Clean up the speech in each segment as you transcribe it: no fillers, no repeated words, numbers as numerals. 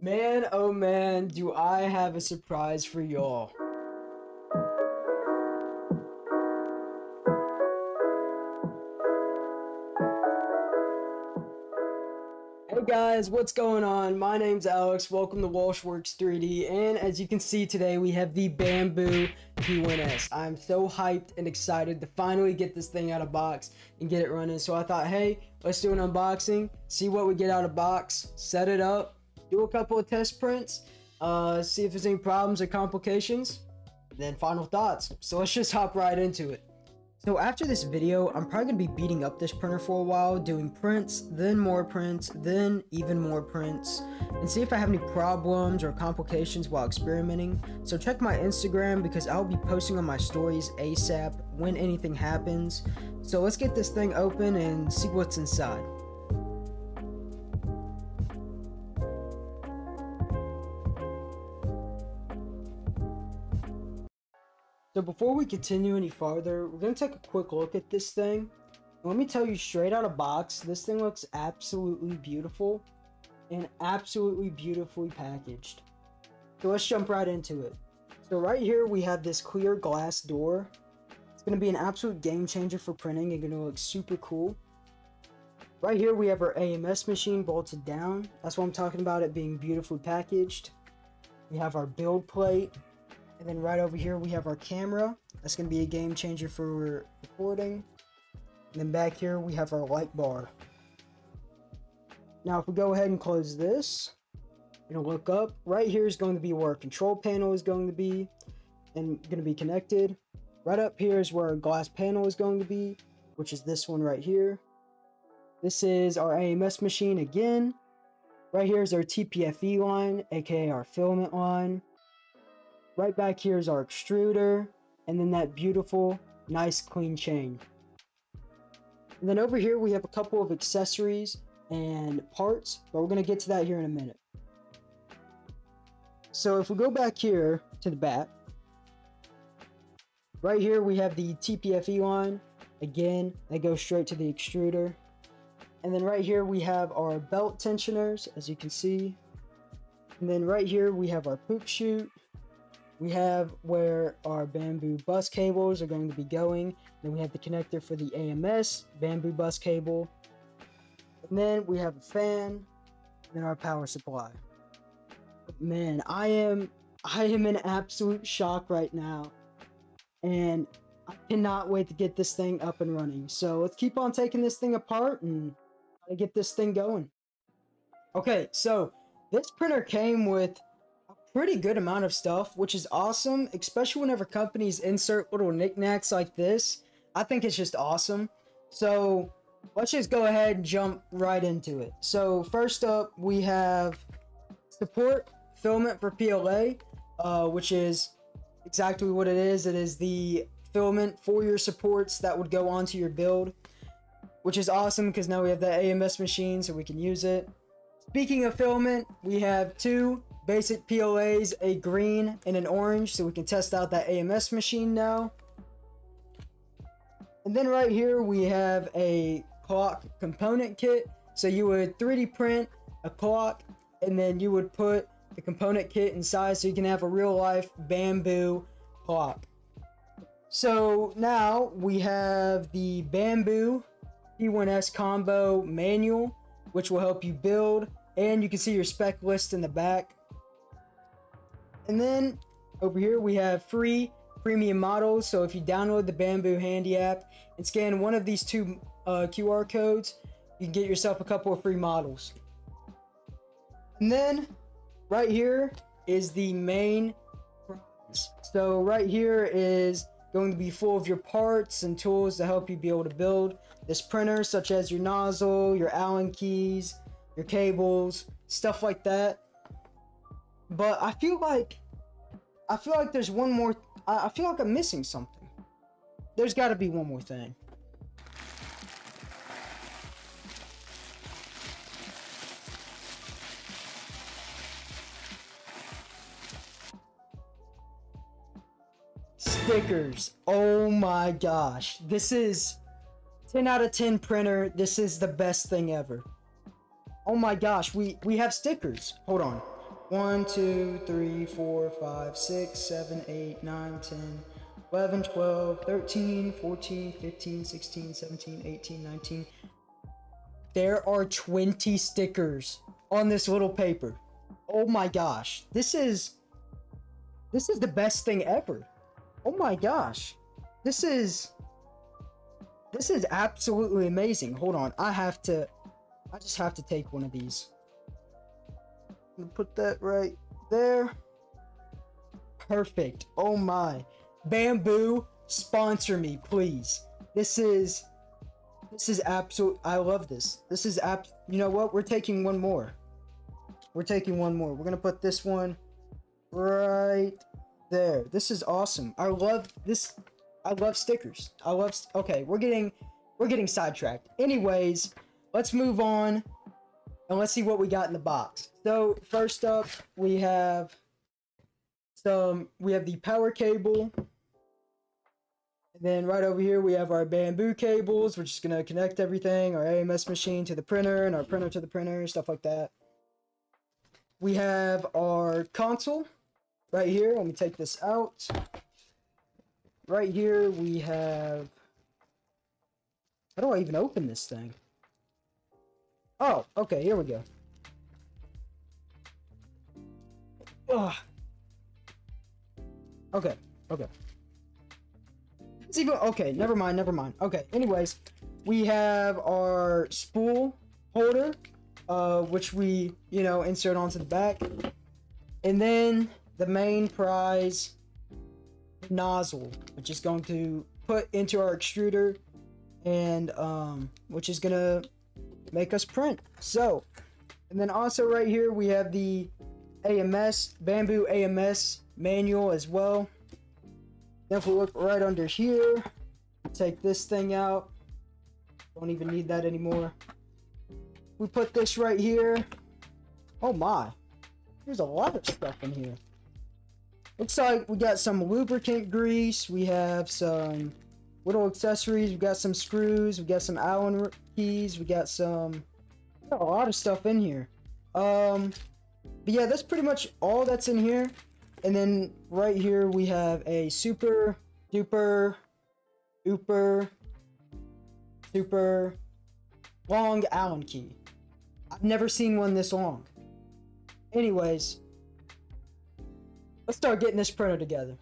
Man, oh man, do I have a surprise for y'all. Hey guys, what's going on? My name's Alex, welcome to Walshworks 3D, and as you can see today we have the Bambu P1S. I'm so hyped and excited to finally get this thing out of box and get it running, so I thought, hey, let's do an unboxing, see what we get out of box, set it up, do a couple of test prints, see if there's any problems or complications, then final thoughts. So let's just hop right into it. So after this video, I'm probably going to be beating up this printer for a while, doing prints, then more prints, then even more prints, and see if I have any problems or complications while experimenting. So check my Instagram because I'll be posting on my stories ASAP when anything happens. So let's get this thing open and see what's inside. So before we continue any farther, we're going to take a quick look at this thing. And let me tell you straight out of box, this thing looks absolutely beautiful and absolutely beautifully packaged. So let's jump right into it. So right here we have this clear glass door. It's going to be an absolute game changer for printing and going to look super cool. Right here we have our AMS machine bolted down. That's what I'm talking about, it being beautifully packaged. We have our build plate. And then right over here we have our camera. That's going to be a game changer for recording. And then back here we have our light bar. Now if we go ahead and close this, you're going to look up. Right here is going to be where our control panel is going to be and going to be connected. Right up here is where our glass panel is going to be, which is this one right here. This is our AMS machine again. Right here is our TPFE line, aka our filament line. Right back here is our extruder, and then that beautiful, nice, clean chain. And then over here we have a couple of accessories and parts, but we're going to get to that here in a minute. So if we go back here to the back, right here we have the TPFE line, again, that goes straight to the extruder. And then right here we have our belt tensioners, as you can see. And then right here we have our poop chute. We have where our Bambu bus cables are going to be going. Then we have the connector for the AMS Bambu bus cable. And then we have a fan and our power supply. Man, I am in absolute shock right now. And I cannot wait to get this thing up and running. So let's keep on taking this thing apart and get this thing going. Okay, so this printer came with pretty good amount of stuff, which is awesome, especially whenever companies insert little knickknacks like this. I think it's just awesome. So let's just go ahead and jump right into it. So first up we have support filament for PLA, which is exactly what it is. It is the filament for your supports that would go onto your build, which is awesome because now we have the AMS machine so we can use it. Speaking of filament, we have two basic PLAs, a green and an orange, so we can test out that AMS machine now. And then right here we have a clock component kit. So you would 3D print a clock and then you would put the component kit inside so you can have a real life Bambu clock. So now we have the Bambu P1S combo manual, which will help you build, and you can see your spec list in the back. And then over here we have free premium models. So if you download the Bambu Handy app and scan one of these two QR codes, you can get yourself a couple of free models. And then right here is the main prize. So right here is going to be full of your parts and tools to help you be able to build this printer, such as your nozzle, your Allen keys, your cables, stuff like that. But I feel like there's one more. I feel like I'm missing something. There's got to be one more thing. Stickers. Oh my gosh. This is 10 out of 10 printer. This is the best thing ever. Oh my gosh, we have stickers. Hold on. 1, 2, 3, 4, 5, 6, 7, 8, 9, 10, 11, 12, 13, 14, 15, 16, 17, 18, 19. There are 20 stickers on this little paper. Oh my gosh. This is the best thing ever. Oh my gosh. This is absolutely amazing. Hold on. I just have to take one of these. I'm gonna put that right there. Perfect. Oh my. Bambu, sponsor me, please. This is absolute. I love this. This is you know what? We're taking one more. We're taking one more. We're gonna put this one right there. This is awesome. I love this. I love stickers. Okay, we're getting sidetracked. Anyways, let's move on and let's see what we got in the box. So first up, we have the power cable. And then right over here, we have our bamboo cables. We're just gonna connect everything, our AMS machine to the printer and our printer to the printer, stuff like that. We have our console right here. Let me take this out. Right here, we have... How do I even open this thing? Oh, okay, here we go. Ugh. Okay. It's even... Okay, never mind. Okay, anyways, we have our spool holder, which we, insert onto the back. And then the main prize, nozzle, which is going to put into our extruder and which is gonna make us print. So, and then also right here we have the AMS, Bambu AMS manual as well. Then if we look right under here, take this thing out. Don't even need that anymore. We put this right here. Oh my, there's a lot of stuff in here. Looks like we got some lubricant grease. We have some little accessories. We got some screws. We got some Allen keys. We got a lot of stuff in here. But yeah, that's pretty much all that's in here. And then right here we have a super duper super long Allen key. I've never seen one this long. Anyways, let's start getting this printer together.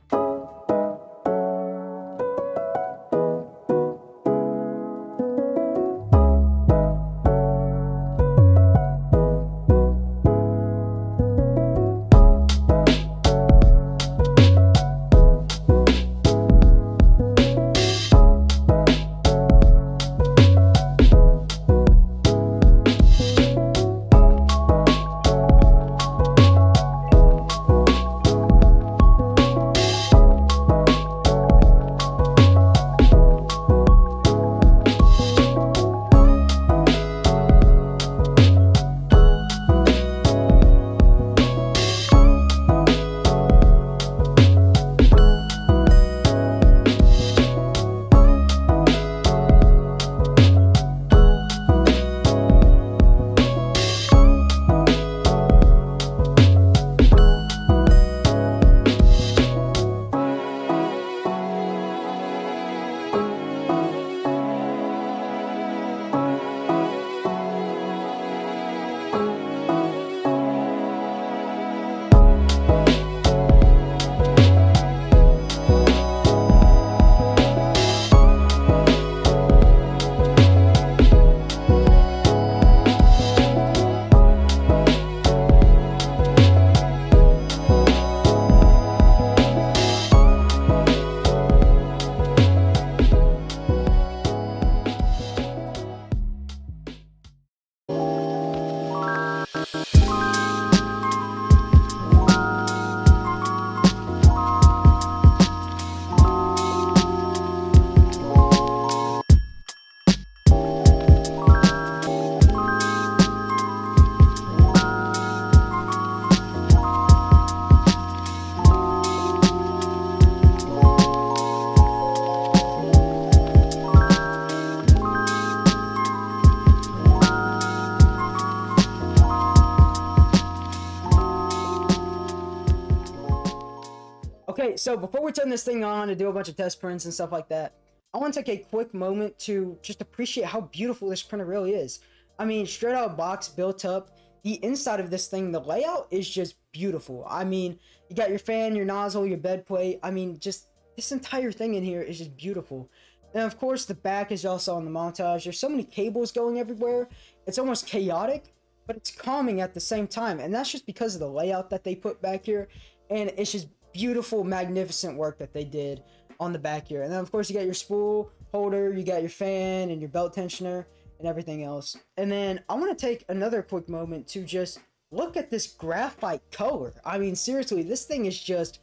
Okay, so before we turn this thing on and do a bunch of test prints and stuff like that, I want to take a quick moment to just appreciate how beautiful this printer really is. I mean, straight out of box, built up, the inside of this thing, the layout is just beautiful. I mean, you got your fan, your nozzle, your bed plate. I mean, just this entire thing in here is just beautiful. And of course, the back is also on the montage. There's so many cables going everywhere. It's almost chaotic, but it's calming at the same time. And that's just because of the layout that they put back here. And it's just beautiful, magnificent work that they did on the back here. And then of course you got your spool holder, you got your fan and your belt tensioner and everything else. And then I want to take another quick moment to just look at this graphite color. I mean, seriously, this thing is just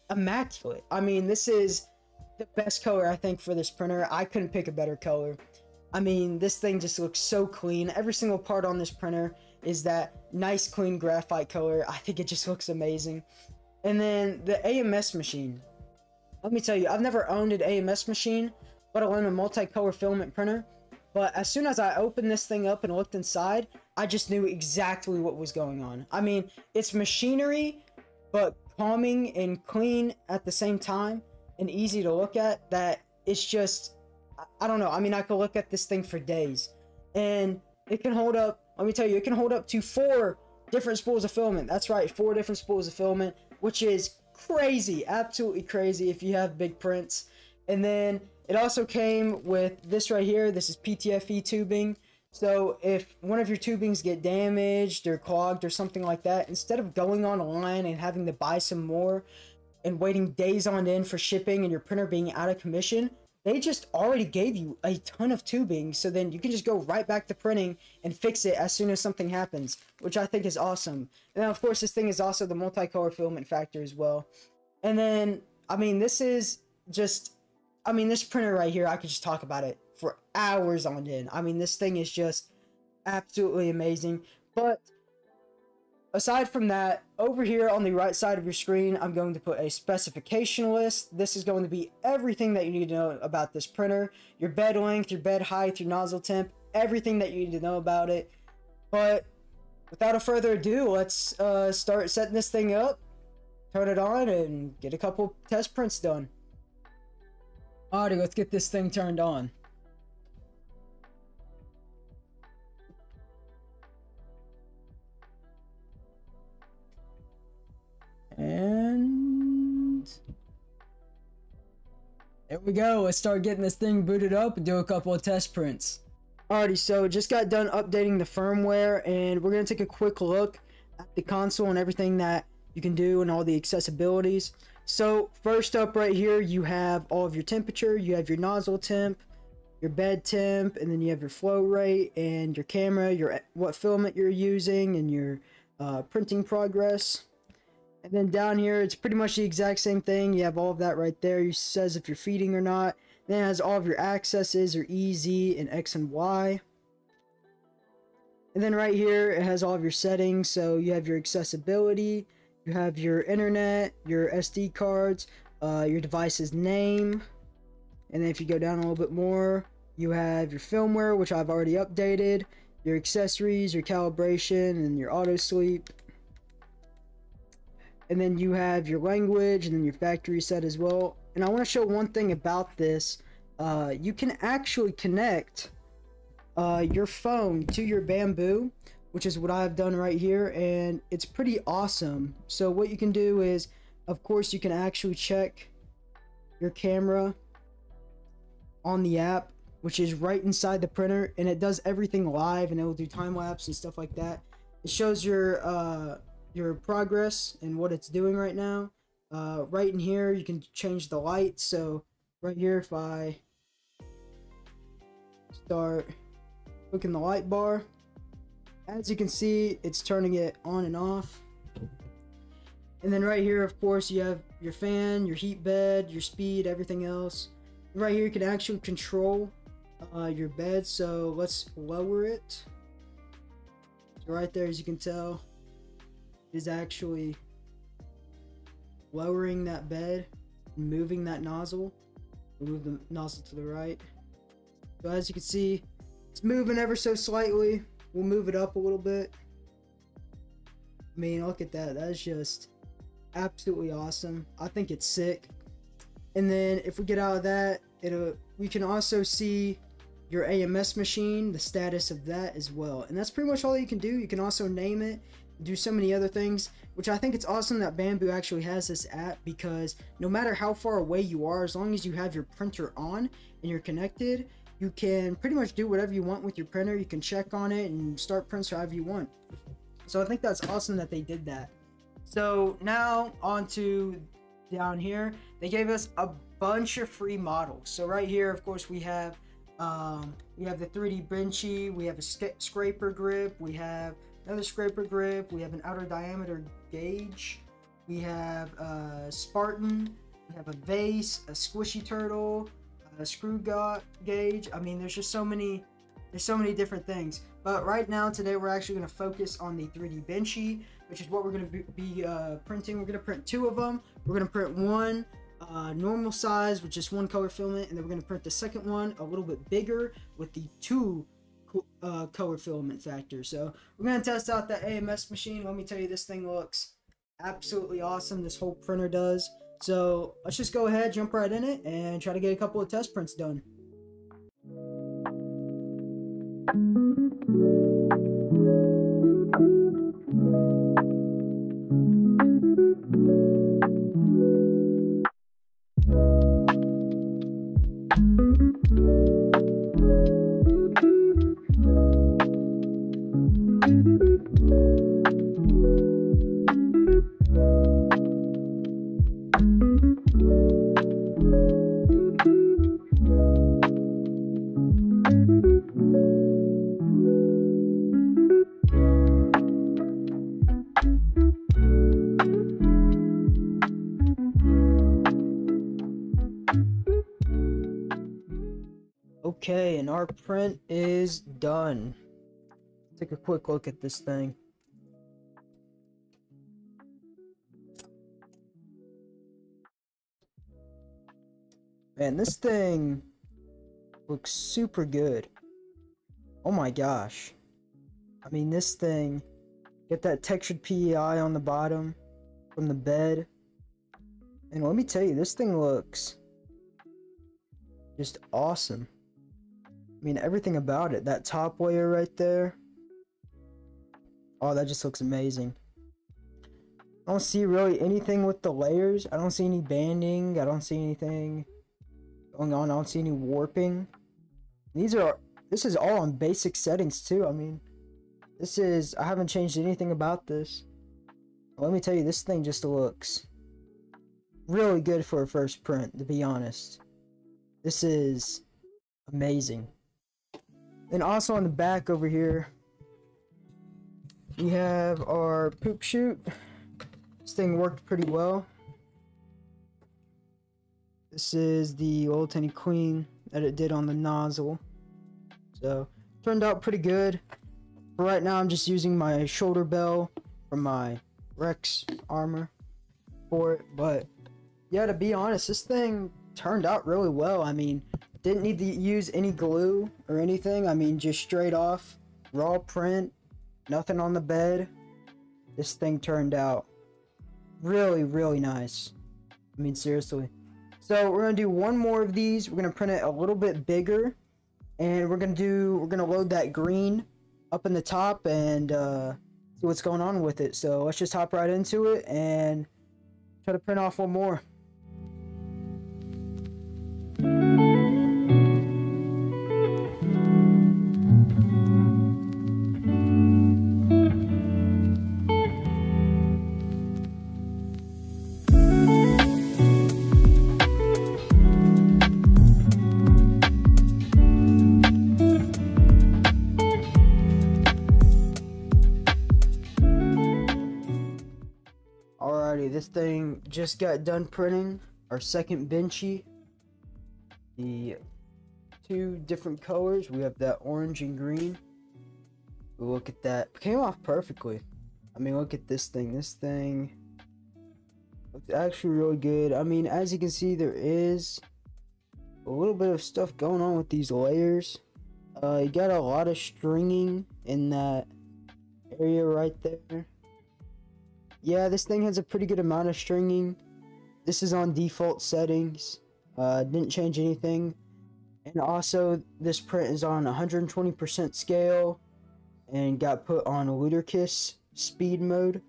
immaculate. I mean, this is the best color I think for this printer. I couldn't pick a better color. I mean, this thing just looks so clean. Every single part on this printer is that nice clean graphite color. I think it just looks amazing. And then the AMS machine. Let me tell you, I've never owned an AMS machine, let alone a multicolor filament printer. But as soon as I opened this thing up and looked inside, I just knew exactly what was going on. I mean, it's machinery, but calming and clean at the same time and easy to look at, that it's just, I don't know. I mean, I could look at this thing for days. And it can hold up, let me tell you, it can hold up to 4 different spools of filament. That's right, 4 different spools of filament, which is crazy, absolutely crazy if you have big prints. And then it also came with this right here. This is PTFE tubing. So if one of your tubings get damaged or clogged or something like that, instead of going online and having to buy some more and waiting days on end for shipping and your printer being out of commission, they just already gave you a ton of tubing, so then you can just go right back to printing and fix it as soon as something happens, which I think is awesome. And then of course this thing is also the multicolor filament factor as well. And then, I mean, this is just, I mean, this printer right here, I could just talk about it for hours on end. I mean, this thing is just absolutely amazing. But aside from that, over here on the right side of your screen, I'm going to put a specification list. This is going to be everything that you need to know about this printer. Your bed length, your bed height, your nozzle temp, everything that you need to know about it. But without a further ado, let's start setting this thing up, turn it on, and get a couple test prints done. Alrighty, let's get this thing turned on. And there we go. Let's start getting this thing booted up and do a couple of test prints. Alrighty, so just got done updating the firmware, and we're going to take a quick look at the console and everything that you can do and all the accessibilities. So first up right here, you have all of your temperature. You have your nozzle temp, your bed temp, and then you have your flow rate and your camera, what filament you're using, and your printing progress. And then down here, it's pretty much the exact same thing. You have all of that right there. It says if you're feeding or not. Then it has all of your accesses, your E, Z, and X and Y. And then right here, it has all of your settings. So you have your accessibility, you have your internet, your SD cards, your device's name. And then if you go down a little bit more, you have your firmware, which I've already updated, your accessories, your calibration, and your auto sleep. And then you have your language and then your factory set as well. And I want to show one thing about this. You can actually connect your phone to your Bambu, which is what I've done right here, and it's pretty awesome. So what you can do is, of course, you can actually check your camera on the app, which is right inside the printer, and it does everything live, and it will do time lapse and stuff like that. It shows your progress and what it's doing right now. Right in here you can change the light. So right here, if I start clicking the light bar, as you can see, it's turning it on and off. And then right here, of course, you have your fan, your heat bed, your speed, everything else. Right here you can actually control your bed. So let's lower it. So right there, as you can tell, is actually lowering that bed, moving that nozzle. We'll move the nozzle to the right. So as you can see, it's moving ever so slightly. We'll move it up a little bit. I mean, look at that. That's just absolutely awesome. I think it's sick. And then if we get out of that, we can also see your AMS machine, the status of that as well. And that's pretty much all you can do. You can also name it, do so many other things, which I think it's awesome that Bambu actually has this app, because no matter how far away you are, as long as you have your printer on and you're connected, you can pretty much do whatever you want with your printer. You can check on it and start prints however you want. So I think that's awesome that they did that. So now on to down here, they gave us a bunch of free models. So right here, of course, we have the 3D benchy, we have a scraper grip, we have another scraper grip, we have an outer diameter gauge, we have a Spartan, we have a vase, a squishy turtle, a screw gauge. I mean, there's so many different things. But right now, today, we're actually going to focus on the 3D benchy, which is what we're going to be printing. We're going to print 2 of them. We're going to print one normal size with just 1 color filament, and then we're going to print the second one a little bit bigger with the 2 color filament factor. So we're going to test out that AMS machine. Let me tell you, this thing looks absolutely awesome. This whole printer does. So let's just go ahead, jump right in it, and try to get a couple of test prints done. Okay, and our print is done. Take a quick look at this thing. Man, this thing looks super good. Oh my gosh. I mean, this thing, get that textured PEI on the bottom from the bed. And let me tell you, this thing looks just awesome. I mean, everything about it. That top layer right there. Oh, that just looks amazing. I don't see really anything with the layers. I don't see any banding. I don't see anything going on. I don't see any warping. This is all on basic settings too. I mean, I haven't changed anything about this. Let me tell you, this thing just looks really good for a first print, to be honest. This is amazing. And also on the back over here, we have our poop chute. This thing worked pretty well. This is the oil tiny clean that it did on the nozzle. So, turned out pretty good. For right now, I'm just using my shoulder bell from my Rex armor for it. But, yeah, to be honest, this thing turned out really well. I mean, didn't need to use any glue or anything. I mean, just straight off, raw print, nothing on the bed. This thing turned out really, really nice. I mean, seriously. So we're gonna do one more of these. We're gonna print it a little bit bigger, and we're gonna load that green up in the top and see what's going on with it. So let's just hop right into it and try to print off one more. Alrighty, this thing just got done printing our second benchy. The 2 different colors. We have that orange and green. Look at that. It came off perfectly. I mean, look at this thing. This thing looks actually really good. I mean, as you can see, there is a little bit of stuff going on with these layers. You got a lot of stringing in that area right there. yeah, this thing has a pretty good amount of stringing. This is on default settings. Didn't change anything. And also, this print is on 120% scale and got put on Ludicrous speed mode,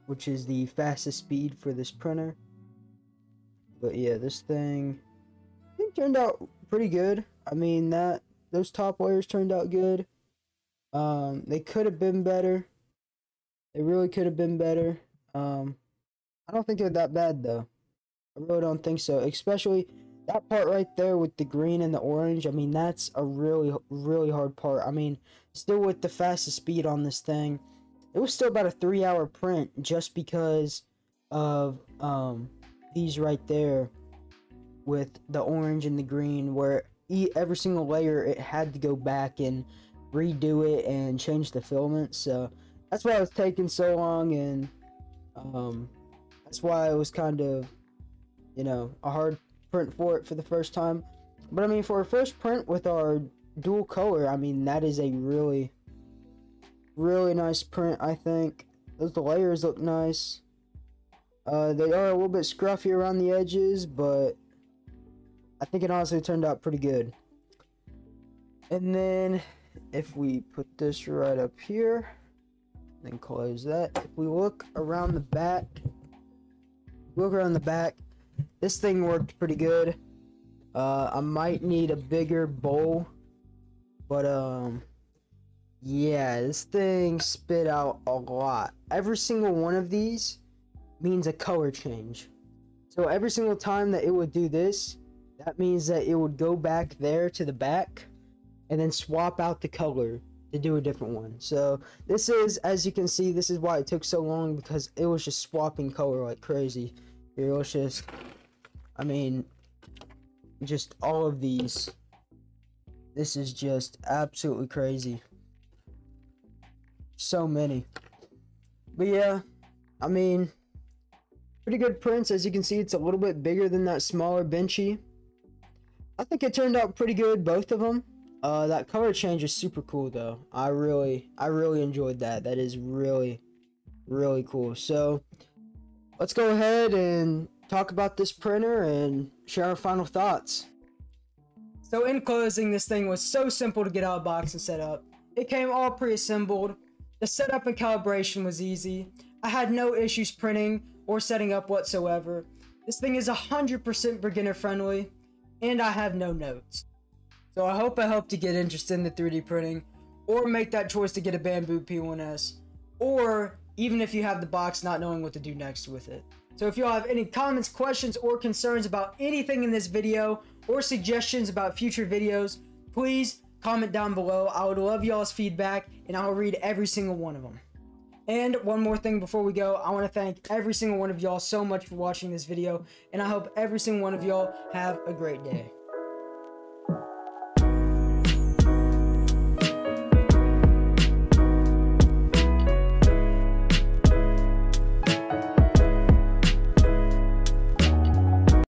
which is the fastest speed for this printer. But yeah, this thing I think turned out pretty good. I mean, those top layers turned out good. They could have been better. They really could have been better. I don't think they're that bad though. I really don't think so. Especially that part right there with the green and the orange. I mean, that's a really, really hard part. I mean, still with the fastest speed on this thing, it was still about a 3-hour print just because of these right there with the orange and the green, where every single layer it had to go back and redo it and change the filament. So that's why it was taking so long, and that's why it was kind of, you know, a hard print for it for the first time. But I mean, for a first print with our dual color, I mean, that is a really, really nice print. I think the layers look nice. They are a little bit scruffy around the edges, but I think it honestly turned out pretty good. And then if we put this right up here, then close that. If we look around the back, this thing worked pretty good. I might need a bigger bowl, but yeah, this thing spit out a lot. Every single one of these means a color change. So every single time that it would do this, that means that it would go back there to the back and then swap out the color to do a different one. So this is, as you can see, this is why it took so long, because it was just swapping color like crazy. Here, let's just, I mean, just all of these. This is just absolutely crazy. So many. But yeah, I mean, pretty good prints. As you can see, it's a little bit bigger than that smaller Benchy. I think it turned out pretty good, both of them. That color change is super cool though. I really enjoyed that. That is really, really cool. So let's go ahead and talk about this printer and share our final thoughts. So in closing, this thing was so simple to get out of the box and set up. It came all pre-assembled. The setup and calibration was easy. I had no issues printing or setting up whatsoever. This thing is 100% beginner friendly, and I have no notes. So I hope to get interested in the 3D printing, or make that choice to get a Bambu P1S, or even if you have the box not knowing what to do next with it. So if y'all have any comments, questions, or concerns about anything in this video, or suggestions about future videos, please comment down below. I would love y'all's feedback, and I'll read every single one of them. And one more thing before we go, I want to thank every single one of y'all so much for watching this video, and I hope every single one of y'all have a great day.